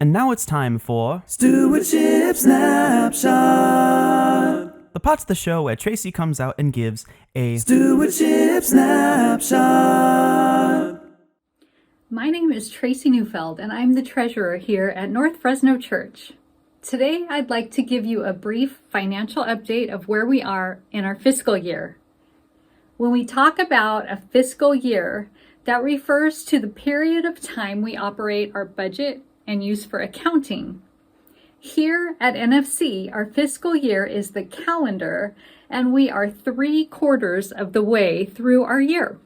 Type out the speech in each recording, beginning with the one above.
And now it's time for Stewardship Snapshot. the part of the show where Tracy comes out and gives a Stewardship Snapshot. My name is Tracy Neufeld, and I'm the treasurer here at North Fresno Church. Today, I'd like to give you a brief financial update of where we are in our fiscal year. When we talk about a fiscal year, that refers to the period of time we operate our budget and use for accounting. Here at NFC, our fiscal year is the calendar, and we are 3/4 of the way through our year.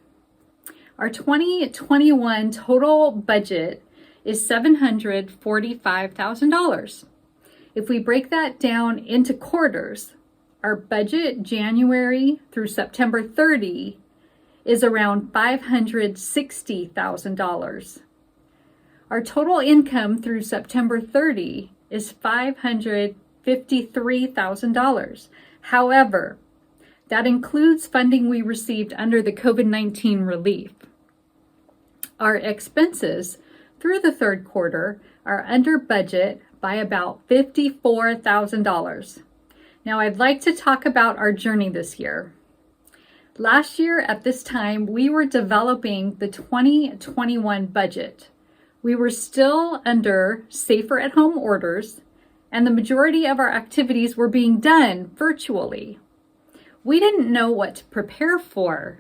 Our 2021 total budget is $745,000. If we break that down into quarters, our budget January through September 30 is around $560,000. Our total income through September 30 is $553,000. However, that includes funding we received under the COVID-19 relief. Our expenses through the third quarter are under budget by about $54,000. Now, I'd like to talk about our journey this year. Last year at this time, we were developing the 2021 budget. We were still under safer at home orders, and the majority of our activities were being done virtually. We didn't know what to prepare for.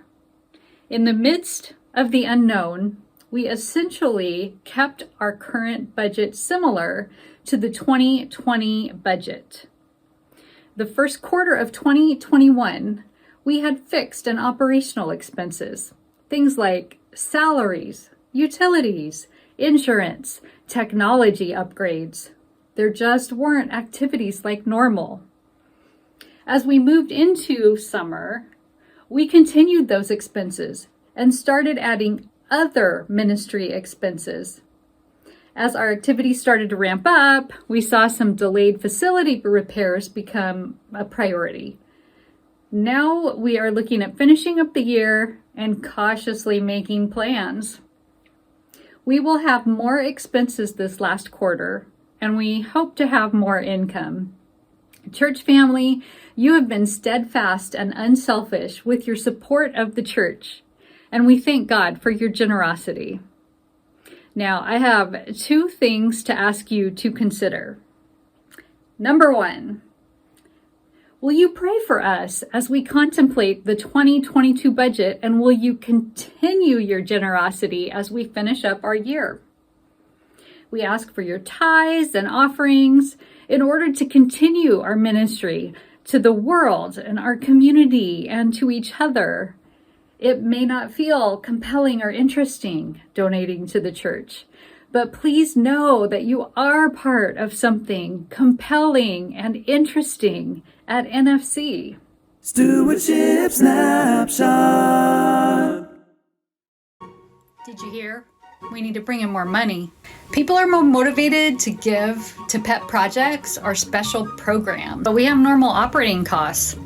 In the midst of the unknown, we essentially kept our current budget similar to the 2020 budget. The first quarter of 2021, we had fixed and operational expenses, things like salaries, utilities, insurance, technology upgrades. There just weren't activities like normal. As we moved into summer, we continued those expenses and started adding other ministry expenses. As our activities started to ramp up, we saw some delayed facility repairs become a priority. Now we are looking at finishing up the year and cautiously making plans. We will have more expenses this last quarter, and we hope to have more income. Church family, you have been steadfast and unselfish with your support of the church, and we thank God for your generosity. Now, I have 2 things to ask you to consider. Number 1, will you pray for us as we contemplate the 2022 budget, and will you continue your generosity as we finish up our year? We ask for your tithes and offerings in order to continue our ministry to the world and our community and to each other. It may not feel compelling or interesting donating to the church, but please know that you are part of something compelling and interesting at NFC. Stewardship Snapshot. Did you hear? We need to bring in more money. People are more motivated to give to pet projects or special programs, but we have normal operating costs.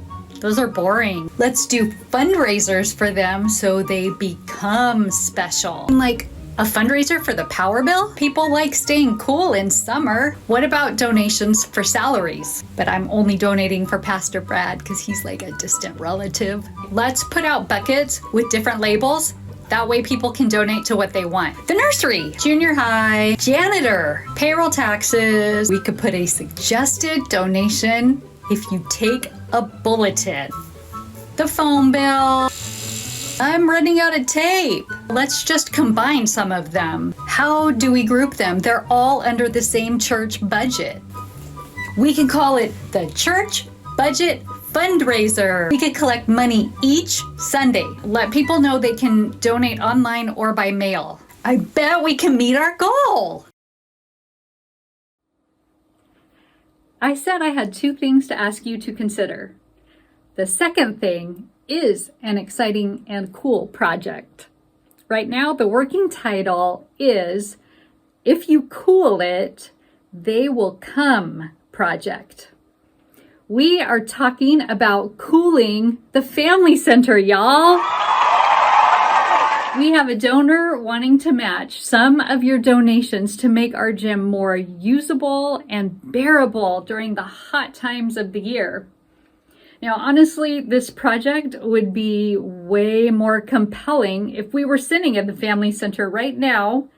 Those are boring. Let's do fundraisers for them so they become special. Like a fundraiser for the power bill? People like staying cool in summer. What about donations for salaries? But I'm only donating for Pastor Brad because he's like a distant relative. Let's put out buckets with different labels. That way people can donate to what they want. The nursery, junior high, janitor, payroll taxes. We could put a suggested donation if you take a bulletin. The phone bill. I'm running out of tape. Let's just combine some of them. How do we group them? They're all under the same church budget. We can call it the church budget fundraiser. We could collect money each Sunday. Let people know they can donate online or by mail. I bet we can meet our goal. I said I had 2 things to ask you to consider. The second thing is an exciting and cool project. Right now, the working title is If You Cool It, They Will Come Project. We are talking about cooling the family center, y'all. We have a donor wanting to match some of your donations to make our gym more usable and bearable during the hot times of the year. Now, honestly, this project would be way more compelling if we were sitting at the Family Center right now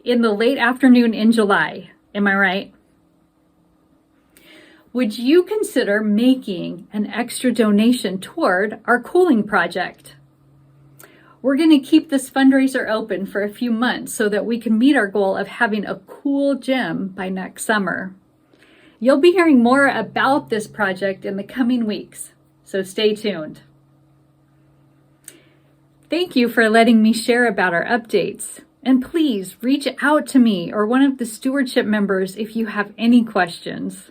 in the late afternoon in July. Am I right? Would you consider making an extra donation toward our cooling project? We're going to keep this fundraiser open for a few months so that we can meet our goal of having a cool gym by next summer. You'll be hearing more about this project in the coming weeks, so stay tuned. Thank you for letting me share about our updates. And please reach out to me or one of the stewardship members if you have any questions.